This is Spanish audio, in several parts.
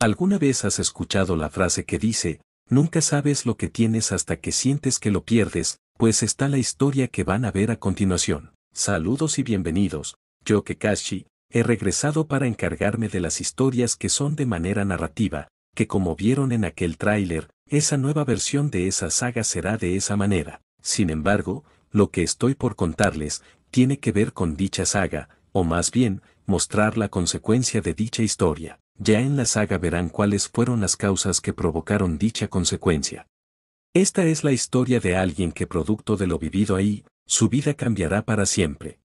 ¿Alguna vez has escuchado la frase que dice, nunca sabes lo que tienes hasta que sientes que lo pierdes? Pues está la historia que van a ver a continuación. Saludos y bienvenidos, yo Kakashi, he regresado para encargarme de las historias que son de manera narrativa, que como vieron en aquel tráiler, esa nueva versión de esa saga será de esa manera. Sin embargo, lo que estoy por contarles, tiene que ver con dicha saga, o más bien, mostrar la consecuencia de dicha historia. Ya en la saga verán cuáles fueron las causas que provocaron dicha consecuencia. Esta es la historia de alguien que producto de lo vivido ahí, su vida cambiará para siempre.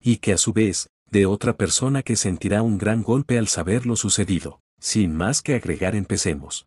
Y que a su vez, de otra persona que sentirá un gran golpe al saber lo sucedido. Sin más que agregar, empecemos.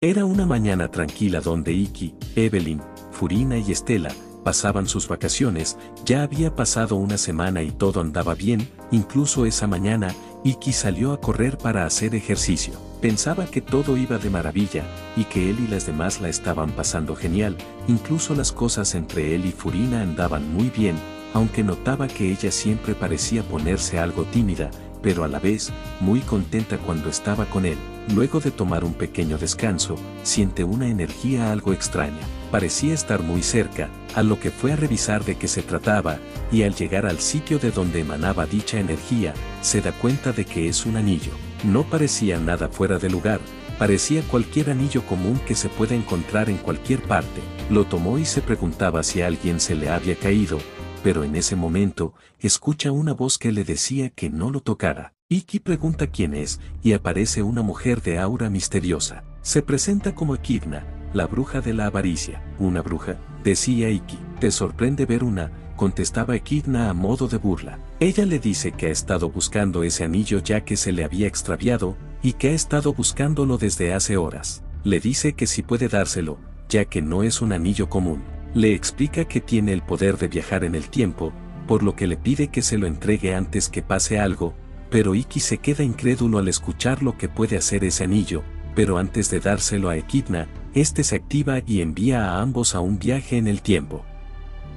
Era una mañana tranquila donde Iki, Evelyn, Furina y Estela pasaban sus vacaciones. Ya había pasado una semana y todo andaba bien. Incluso esa mañana, Iki salió a correr para hacer ejercicio. Pensaba que todo iba de maravilla, y que él y las demás la estaban pasando genial. Incluso las cosas entre él y Furina andaban muy bien, aunque notaba que ella siempre parecía ponerse algo tímida, pero a la vez, muy contenta cuando estaba con él. Luego de tomar un pequeño descanso, siente una energía algo extraña. Parecía estar muy cerca, a lo que fue a revisar de qué se trataba, y al llegar al sitio de donde emanaba dicha energía, se da cuenta de que es un anillo. No parecía nada fuera de lugar, parecía cualquier anillo común que se puede encontrar en cualquier parte. Lo tomó y se preguntaba si a alguien se le había caído, pero en ese momento, escucha una voz que le decía que no lo tocara. Iki pregunta quién es, y aparece una mujer de aura misteriosa. Se presenta como Echidna, la bruja de la avaricia. ¿Una bruja?, decía Iki. ¿Te sorprende ver una?, contestaba Echidna a modo de burla. Ella le dice que ha estado buscando ese anillo ya que se le había extraviado, y que ha estado buscándolo desde hace horas. Le dice que si puede dárselo, ya que no es un anillo común. Le explica que tiene el poder de viajar en el tiempo, por lo que le pide que se lo entregue antes que pase algo, pero Iki se queda incrédulo al escuchar lo que puede hacer ese anillo, pero antes de dárselo a Echidna, este se activa y envía a ambos a un viaje en el tiempo.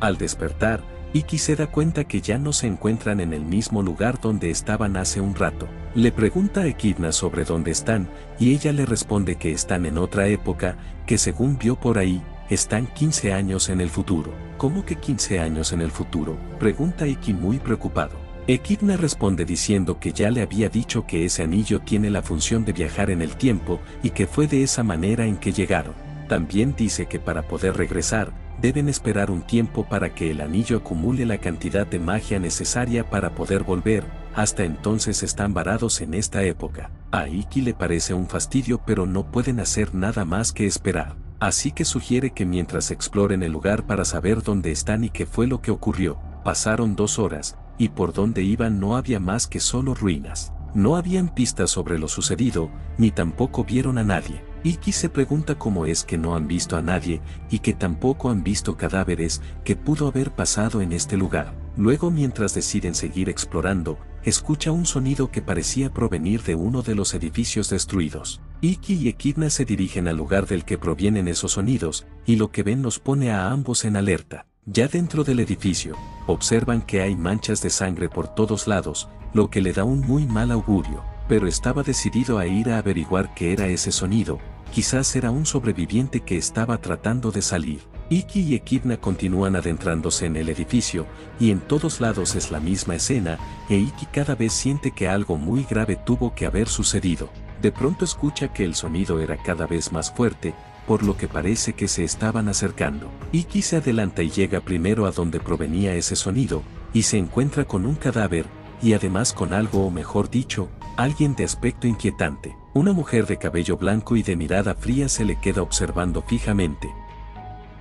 Al despertar, Iki se da cuenta que ya no se encuentran en el mismo lugar donde estaban hace un rato. Le pregunta a Echidna sobre dónde están, y ella le responde que están en otra época, que según vio por ahí, están 15 años en el futuro. ¿Cómo que 15 años en el futuro?, pregunta Iki muy preocupado. Echidna responde diciendo que ya le había dicho que ese anillo tiene la función de viajar en el tiempo y que fue de esa manera en que llegaron. También dice que para poder regresar, deben esperar un tiempo para que el anillo acumule la cantidad de magia necesaria para poder volver. Hasta entonces están varados en esta época. A Iki le parece un fastidio, pero no pueden hacer nada más que esperar. Así que sugiere que mientras exploren el lugar para saber dónde están y qué fue lo que ocurrió. Pasaron 2 horas, y por donde iban no había más que solo ruinas. No habían pistas sobre lo sucedido, ni tampoco vieron a nadie. Iki se pregunta cómo es que no han visto a nadie, y que tampoco han visto cadáveres, que pudo haber pasado en este lugar. Luego, mientras deciden seguir explorando, escucha un sonido que parecía provenir de uno de los edificios destruidos. Iki y Echidna se dirigen al lugar del que provienen esos sonidos, y lo que ven los pone a ambos en alerta. Ya dentro del edificio, observan que hay manchas de sangre por todos lados, lo que le da un muy mal augurio, pero estaba decidido a ir a averiguar qué era ese sonido. Quizás era un sobreviviente que estaba tratando de salir. Iki y Echidna continúan adentrándose en el edificio, y en todos lados es la misma escena, e Iki cada vez siente que algo muy grave tuvo que haber sucedido. De pronto escucha que el sonido era cada vez más fuerte, por lo que parece que se estaban acercando. Iki se adelanta y llega primero a donde provenía ese sonido, y se encuentra con un cadáver, y además con algo, o mejor dicho, alguien de aspecto inquietante. Una mujer de cabello blanco y de mirada fría se le queda observando fijamente.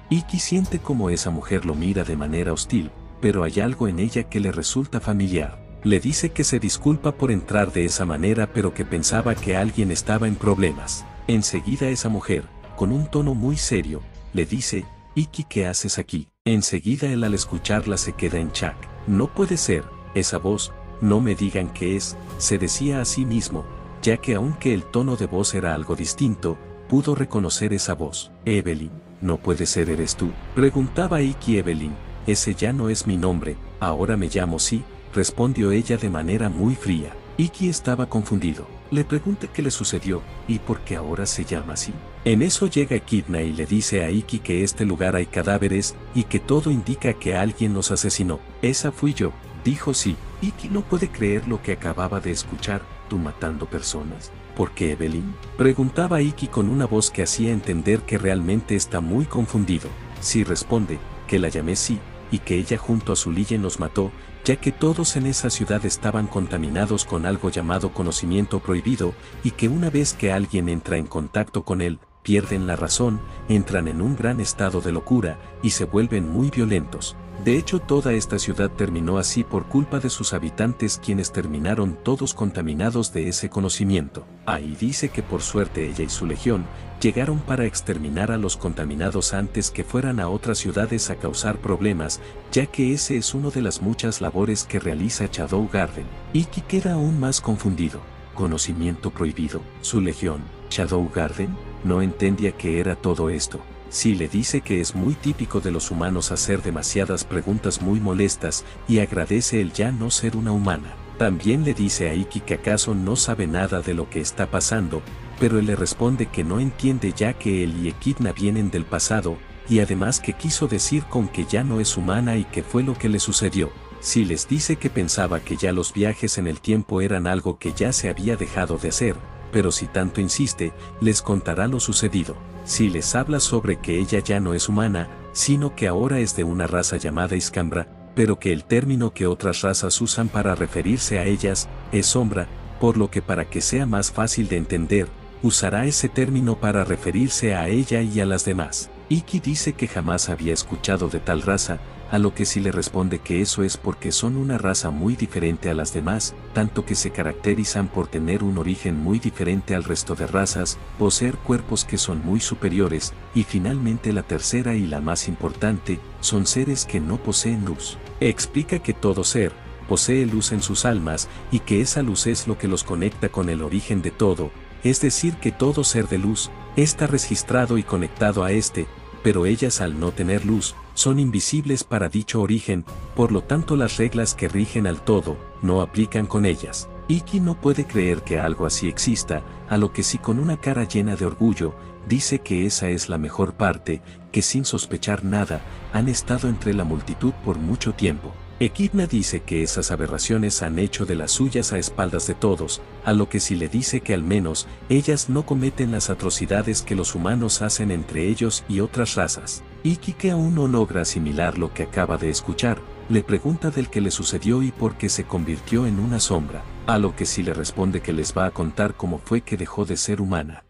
Iki siente como esa mujer lo mira de manera hostil, pero hay algo en ella que le resulta familiar. Le dice que se disculpa por entrar de esa manera, pero que pensaba que alguien estaba en problemas. Enseguida esa mujer, con un tono muy serio, le dice, Iki, ¿qué haces aquí? Enseguida él al escucharla se queda en shock. No puede ser, esa voz, no me digan qué es, se decía a sí mismo, ya que aunque el tono de voz era algo distinto, pudo reconocer esa voz. Evelyn, no puede ser, ¿eres tú?, preguntaba Iki. Evelyn, ese ya no es mi nombre, ahora me llamo Sí, respondió ella de manera muy fría. Iki estaba confundido. Le pregunta qué le sucedió y por qué ahora se llama así. En eso llega Echidna y le dice a Iki que este lugar hay cadáveres y que todo indica que alguien los asesinó. Esa fui yo, dijo Sí. Iki no puede creer lo que acababa de escuchar. ¿Tú matando personas? ¿Por qué, Evelyn? Preguntaba Iki con una voz que hacía entender que realmente está muy confundido. Sí responde, que la llamé Sí, y que ella junto a Zulille nos mató, ya que todos en esa ciudad estaban contaminados con algo llamado conocimiento prohibido, y que una vez que alguien entra en contacto con él, pierden la razón, entran en un gran estado de locura, y se vuelven muy violentos. De hecho, toda esta ciudad terminó así por culpa de sus habitantes, quienes terminaron todos contaminados de ese conocimiento. Ahí dice que por suerte ella y su legión llegaron para exterminar a los contaminados antes que fueran a otras ciudades a causar problemas, ya que ese es una de las muchas labores que realiza Shadow Garden. Iki queda aún más confundido. ¿Conocimiento prohibido? ¿Su legión? ¿Shadow Garden? No entendía qué era todo esto. Sí le dice que es muy típico de los humanos hacer demasiadas preguntas muy molestas y agradece el ya no ser una humana. También le dice a Iki que acaso no sabe nada de lo que está pasando, pero él le responde que no entiende ya que él y Echidna vienen del pasado, y además que quiso decir con que ya no es humana y que fue lo que le sucedió. Sí les dice que pensaba que ya los viajes en el tiempo eran algo que ya se había dejado de hacer, pero si tanto insiste, les contará lo sucedido. Si les habla sobre que ella ya no es humana, sino que ahora es de una raza llamada Iskandra, pero que el término que otras razas usan para referirse a ellas es sombra, por lo que para que sea más fácil de entender, usará ese término para referirse a ella y a las demás. Iki dice que jamás había escuchado de tal raza, a lo que sí le responde que eso es porque son una raza muy diferente a las demás, tanto que se caracterizan por tener un origen muy diferente al resto de razas, poseer cuerpos que son muy superiores, y finalmente la tercera y la más importante, son seres que no poseen luz. Explica que todo ser posee luz en sus almas, y que esa luz es lo que los conecta con el origen de todo, es decir que todo ser de luz está registrado y conectado a este, pero ellas al no tener luz, son invisibles para dicho origen, por lo tanto las reglas que rigen al todo, no aplican con ellas. Iki no puede creer que algo así exista, a lo que sí con una cara llena de orgullo, dice que esa es la mejor parte, que sin sospechar nada, han estado entre la multitud por mucho tiempo. Echidna dice que esas aberraciones han hecho de las suyas a espaldas de todos, a lo que sí le dice que al menos, ellas no cometen las atrocidades que los humanos hacen entre ellos y otras razas. Iki, que aún no logra asimilar lo que acaba de escuchar, le pregunta del que le sucedió y por qué se convirtió en una sombra, a lo que sí le responde que les va a contar cómo fue que dejó de ser humana.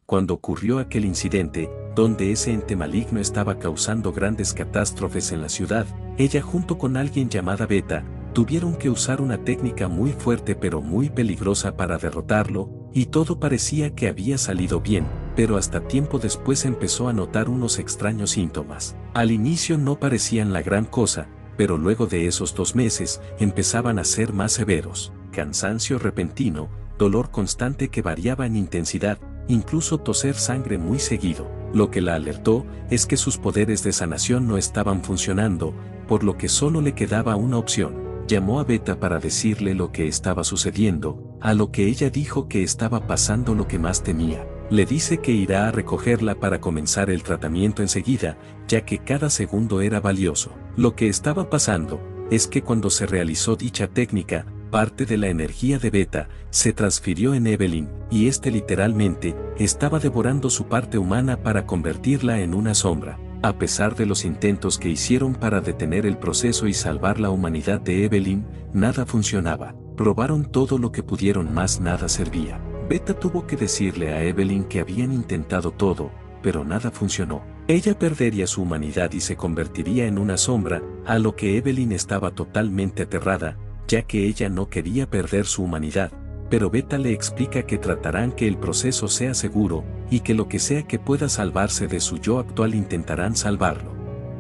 Cuando ocurrió aquel incidente, donde ese ente maligno estaba causando grandes catástrofes en la ciudad, ella junto con alguien llamada Beta, tuvieron que usar una técnica muy fuerte pero muy peligrosa para derrotarlo, y todo parecía que había salido bien, pero hasta tiempo después empezó a notar unos extraños síntomas. Al inicio no parecían la gran cosa, pero luego de esos 2 meses, empezaban a ser más severos. Cansancio repentino, dolor constante que variaba en intensidad, incluso toser sangre muy seguido. Lo que la alertó es que sus poderes de sanación no estaban funcionando, por lo que solo le quedaba una opción. Llamó a Beta para decirle lo que estaba sucediendo, a lo que ella dijo que estaba pasando lo que más temía. Le dice que irá a recogerla para comenzar el tratamiento enseguida, ya que cada segundo era valioso. Lo que estaba pasando es que cuando se realizó dicha técnica, parte de la energía de Beta se transfirió en Evelyn, y este literalmente estaba devorando su parte humana para convertirla en una sombra. A pesar de los intentos que hicieron para detener el proceso y salvar la humanidad de Evelyn, nada funcionaba. Probaron todo lo que pudieron, más nada servía. Beta tuvo que decirle a Evelyn que habían intentado todo, pero nada funcionó. Ella perdería su humanidad y se convertiría en una sombra, a lo que Evelyn estaba totalmente aterrada, ya que ella no quería perder su humanidad, pero Beta le explica que tratarán que el proceso sea seguro, y que lo que sea que pueda salvarse de su yo actual intentarán salvarlo.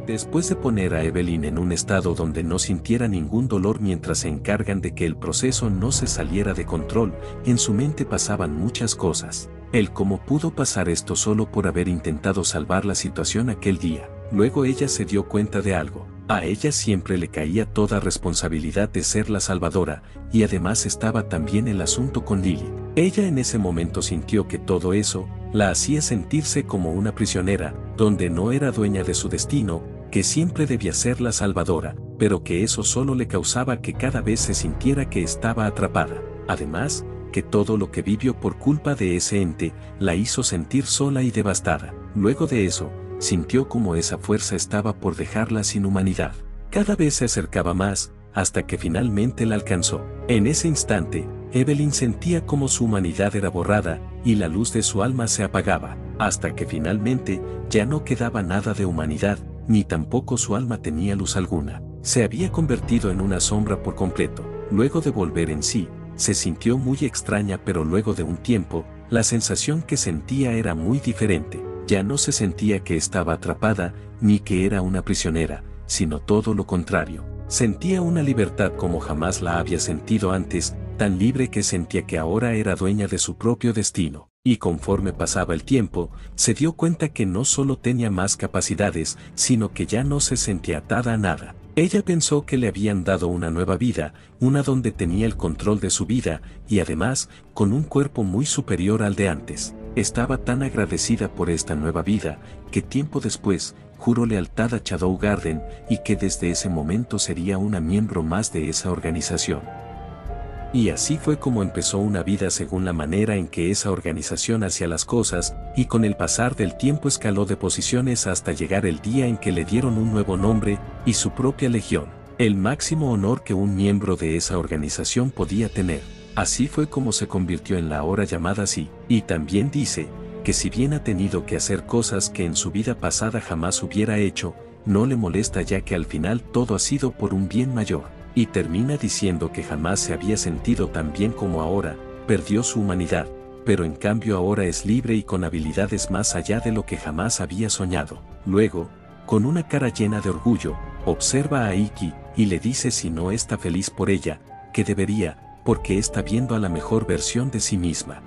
Después de poner a Evelyn en un estado donde no sintiera ningún dolor mientras se encargan de que el proceso no se saliera de control, en su mente pasaban muchas cosas. El cómo pudo pasar esto solo por haber intentado salvar la situación aquel día. Luego ella se dio cuenta de algo. A ella siempre le caía toda responsabilidad de ser la salvadora, y además estaba también el asunto con Lily. Ella en ese momento sintió que todo eso la hacía sentirse como una prisionera, donde no era dueña de su destino, que siempre debía ser la salvadora, pero que eso solo le causaba que cada vez se sintiera que estaba atrapada. Además, que todo lo que vivió por culpa de ese ente la hizo sentir sola y devastada. Luego de eso, sintió como esa fuerza estaba por dejarla sin humanidad. Cada vez se acercaba más, hasta que finalmente la alcanzó. En ese instante, Evelyn sentía como su humanidad era borrada, y la luz de su alma se apagaba, hasta que finalmente ya no quedaba nada de humanidad, ni tampoco su alma tenía luz alguna. Se había convertido en una sombra por completo. Luego de volver en sí, se sintió muy extraña, pero luego de un tiempo, la sensación que sentía era muy diferente. Ya no se sentía que estaba atrapada, ni que era una prisionera, sino todo lo contrario. Sentía una libertad como jamás la había sentido antes, tan libre que sentía que ahora era dueña de su propio destino. Y conforme pasaba el tiempo, se dio cuenta que no solo tenía más capacidades, sino que ya no se sentía atada a nada. Ella pensó que le habían dado una nueva vida, una donde tenía el control de su vida, y además, con un cuerpo muy superior al de antes. Estaba tan agradecida por esta nueva vida, que tiempo después, juró lealtad a Shadow Garden, y que desde ese momento sería una miembro más de esa organización. Y así fue como empezó una vida según la manera en que esa organización hacía las cosas, y con el pasar del tiempo escaló de posiciones hasta llegar el día en que le dieron un nuevo nombre, y su propia legión, el máximo honor que un miembro de esa organización podía tener. Así fue como se convirtió en la ahora llamada así, y también dice, que si bien ha tenido que hacer cosas que en su vida pasada jamás hubiera hecho, no le molesta ya que al final todo ha sido por un bien mayor. Y termina diciendo que jamás se había sentido tan bien como ahora, perdió su humanidad, pero en cambio ahora es libre y con habilidades más allá de lo que jamás había soñado. Luego, con una cara llena de orgullo, observa a Iki, y le dice si no está feliz por ella, que debería, porque está viendo a la mejor versión de sí misma.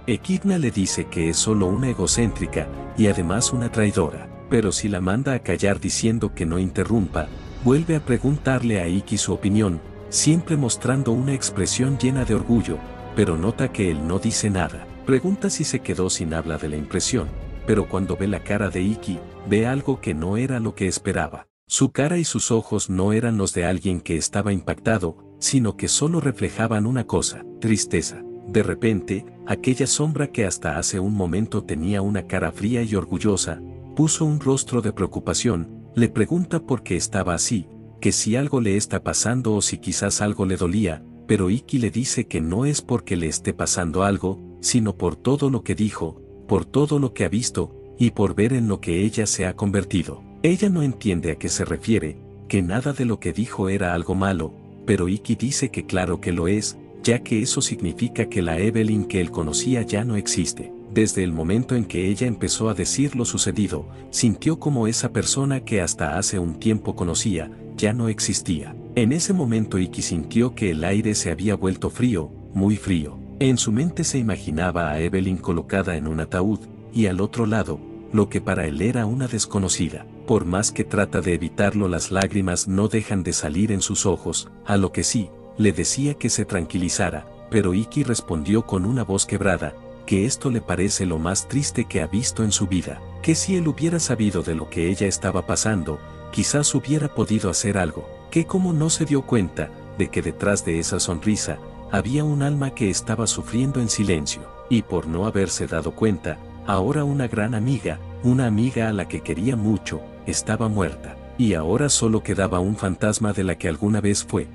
Echidna le dice que es solo una egocéntrica, y además una traidora, pero si la manda a callar diciendo que no interrumpa, vuelve a preguntarle a Iki su opinión, siempre mostrando una expresión llena de orgullo, pero nota que él no dice nada. Pregunta si se quedó sin habla de la impresión, pero cuando ve la cara de Iki, ve algo que no era lo que esperaba. Su cara y sus ojos no eran los de alguien que estaba impactado, sino que solo reflejaban una cosa, tristeza. De repente, aquella sombra que hasta hace un momento tenía una cara fría y orgullosa, puso un rostro de preocupación. Le pregunta por qué estaba así, que si algo le está pasando o si quizás algo le dolía, pero Iki le dice que no es porque le esté pasando algo, sino por todo lo que dijo, por todo lo que ha visto, y por ver en lo que ella se ha convertido. Ella no entiende a qué se refiere, que nada de lo que dijo era algo malo, pero Iki dice que claro que lo es, ya que eso significa que la Evelyn que él conocía ya no existe. Desde el momento en que ella empezó a decir lo sucedido, sintió como esa persona que hasta hace un tiempo conocía, ya no existía. En ese momento Iki sintió que el aire se había vuelto frío, muy frío. En su mente se imaginaba a Evelyn colocada en un ataúd, y al otro lado, lo que para él era una desconocida. Por más que trata de evitarlo, las lágrimas no dejan de salir en sus ojos, a lo que sí, le decía que se tranquilizara, pero Iki respondió con una voz quebrada, que esto le parece lo más triste que ha visto en su vida, que si él hubiera sabido de lo que ella estaba pasando, quizás hubiera podido hacer algo, que como no se dio cuenta de que detrás de esa sonrisa había un alma que estaba sufriendo en silencio, y por no haberse dado cuenta, ahora una gran amiga, una amiga a la que quería mucho, estaba muerta, y ahora solo quedaba un fantasma de la que alguna vez fue.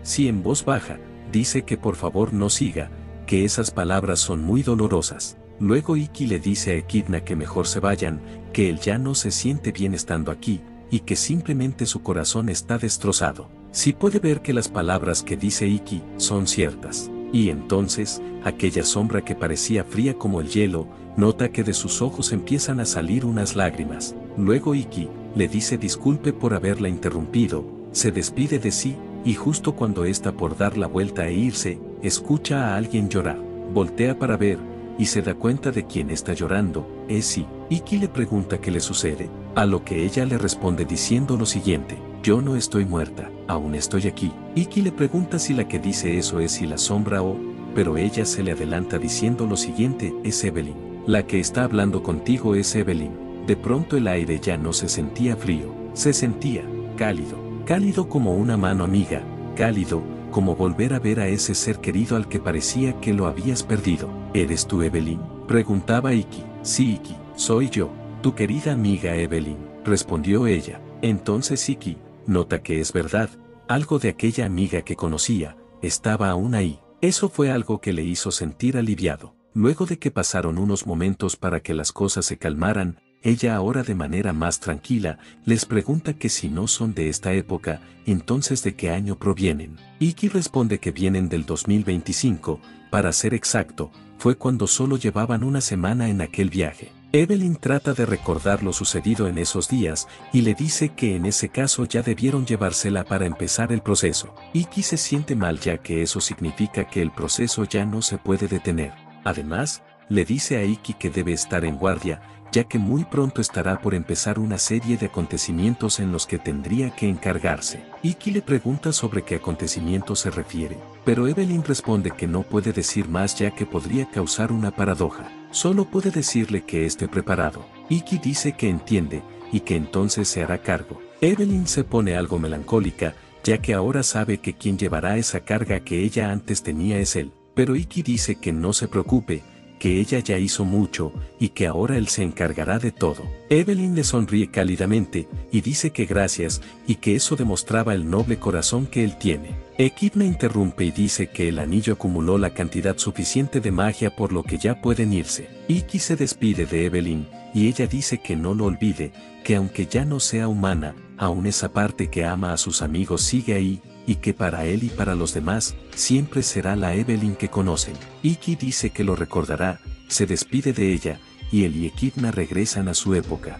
Si en voz baja, dice que por favor no siga, que esas palabras son muy dolorosas. Luego Iki le dice a Echidna que mejor se vayan, que él ya no se siente bien estando aquí, y que simplemente su corazón está destrozado. Si puede ver que las palabras que dice Iki son ciertas. Y entonces, aquella sombra que parecía fría como el hielo, nota que de sus ojos empiezan a salir unas lágrimas. Luego Iki le dice disculpe por haberla interrumpido, se despide de sí, y justo cuando está por dar la vuelta e irse, escucha a alguien llorar. Voltea para ver, y se da cuenta de quién está llorando, es sí. Iki le pregunta qué le sucede, A lo que ella le responde diciendo lo siguiente: yo no estoy muerta, aún estoy aquí. Iki le pregunta si la que dice eso es si la sombra o, pero ella se le adelanta diciendo lo siguiente: es Evelyn. La que está hablando contigo es Evelyn. De pronto el aire ya no se sentía frío, se sentía cálido, cálido como una mano amiga, cálido como volver a ver a ese ser querido al que parecía que lo habías perdido. ¿Eres tú Evelyn?, preguntaba Iki. Sí, Iki, soy yo, tu querida amiga Evelyn, respondió ella. Entonces Iki nota que es verdad, algo de aquella amiga que conocía estaba aún ahí. Eso fue algo que le hizo sentir aliviado. Luego de que pasaron unos momentos para que las cosas se calmaran, ella ahora de manera más tranquila les pregunta que si no son de esta época, entonces ¿de qué año provienen? Iki responde que vienen del 2025, para ser exacto, fue cuando solo llevaban una semana en aquel viaje. Evelyn trata de recordar lo sucedido en esos días y le dice que en ese caso ya debieron llevársela para empezar el proceso. Iki se siente mal ya que eso significa que el proceso ya no se puede detener. Además, le dice a Iki que debe estar en guardia, ya que muy pronto estará por empezar una serie de acontecimientos en los que tendría que encargarse. Iki le pregunta sobre qué acontecimiento se refiere, pero Evelyn responde que no puede decir más ya que podría causar una paradoja. Solo puede decirle que esté preparado. Iki dice que entiende, y que entonces se hará cargo. Evelyn se pone algo melancólica, ya que ahora sabe que quien llevará esa carga que ella antes tenía es él. Pero Iki dice que no se preocupe, que ella ya hizo mucho, y que ahora él se encargará de todo. Evelyn le sonríe cálidamente, y dice que gracias, y que eso demostraba el noble corazón que él tiene. Echidna interrumpe y dice que el anillo acumuló la cantidad suficiente de magia por lo que ya pueden irse. Iki se despide de Evelyn, y ella dice que no lo olvide, que aunque ya no sea humana, aún esa parte que ama a sus amigos sigue ahí, y que para él y para los demás, siempre será la Evelyn que conocen. Iki dice que lo recordará, se despide de ella, y él y Echidna regresan a su época.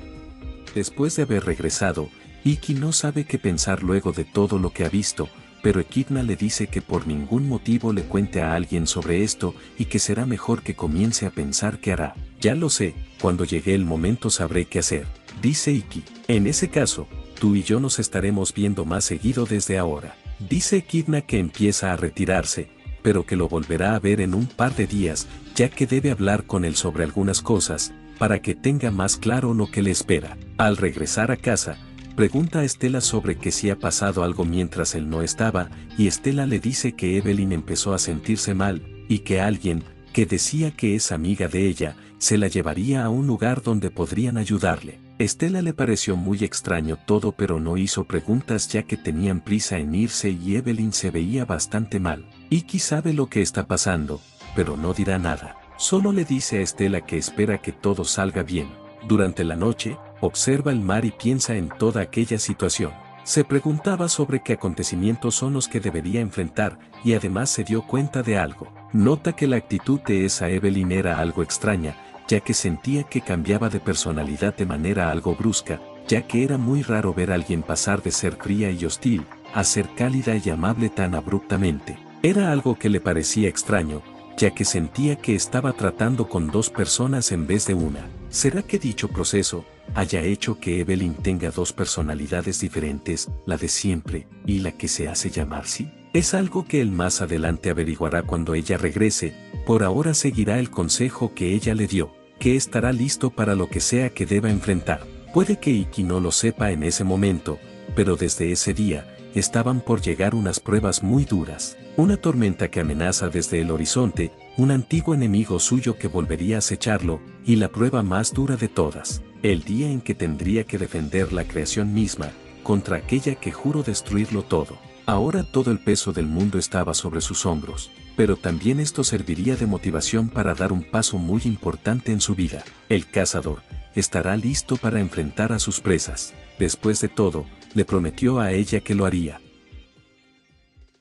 Después de haber regresado, Iki no sabe qué pensar luego de todo lo que ha visto, pero Echidna le dice que por ningún motivo le cuente a alguien sobre esto y que será mejor que comience a pensar qué hará. Ya lo sé, cuando llegue el momento sabré qué hacer, dice Iki. En ese caso, tú y yo nos estaremos viendo más seguido desde ahora. Dice Echidna que empieza a retirarse, pero que lo volverá a ver en un par de días, ya que debe hablar con él sobre algunas cosas, para que tenga más claro lo que le espera. Al regresar a casa, pregunta a Estela sobre que si ha pasado algo mientras él no estaba, y Estela le dice que Evelyn empezó a sentirse mal, y que alguien, que decía que es amiga de ella, se la llevaría a un lugar donde podrían ayudarle. Estela le pareció muy extraño todo pero no hizo preguntas ya que tenían prisa en irse y Evelyn se veía bastante mal. Iki sabe lo que está pasando, pero no dirá nada. Solo le dice a Estela que espera que todo salga bien. Durante la noche, observa el mar y piensa en toda aquella situación. Se preguntaba sobre qué acontecimientos son los que debería enfrentar, y además se dio cuenta de algo. Nota que la actitud de esa Evelyn era algo extraña, ya que sentía que cambiaba de personalidad de manera algo brusca, ya que era muy raro ver a alguien pasar de ser fría y hostil, a ser cálida y amable tan abruptamente. Era algo que le parecía extraño, ya que sentía que estaba tratando con dos personas en vez de una. ¿Será que dicho proceso haya hecho que Evelyn tenga dos personalidades diferentes, la de siempre y la que se hace llamar sí? Es algo que él más adelante averiguará cuando ella regrese. Por ahora seguirá el consejo que ella le dio, que estará listo para lo que sea que deba enfrentar. Puede que Iki no lo sepa en ese momento, pero desde ese día, estaban por llegar unas pruebas muy duras. Una tormenta que amenaza desde el horizonte, un antiguo enemigo suyo que volvería a acecharlo, y la prueba más dura de todas, el día en que tendría que defender la creación misma, contra aquella que juró destruirlo todo. Ahora todo el peso del mundo estaba sobre sus hombros, pero también esto serviría de motivación para dar un paso muy importante en su vida. El cazador estará listo para enfrentar a sus presas. Después de todo, le prometió a ella que lo haría.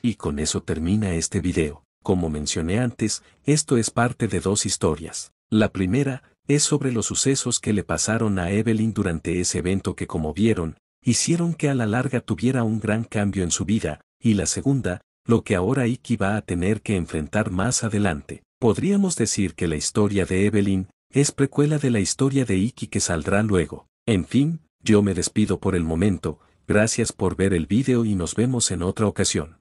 Y con eso termina este video. Como mencioné antes, esto es parte de dos historias. La primera es sobre los sucesos que le pasaron a Evelyn durante ese evento que, como vieron, hicieron que a la larga tuviera un gran cambio en su vida, y la segunda, lo que ahora Iki va a tener que enfrentar más adelante. Podríamos decir que la historia de Evelyn es precuela de la historia de Iki que saldrá luego. En fin, Yo me despido por el momento, gracias por ver el video y nos vemos en otra ocasión.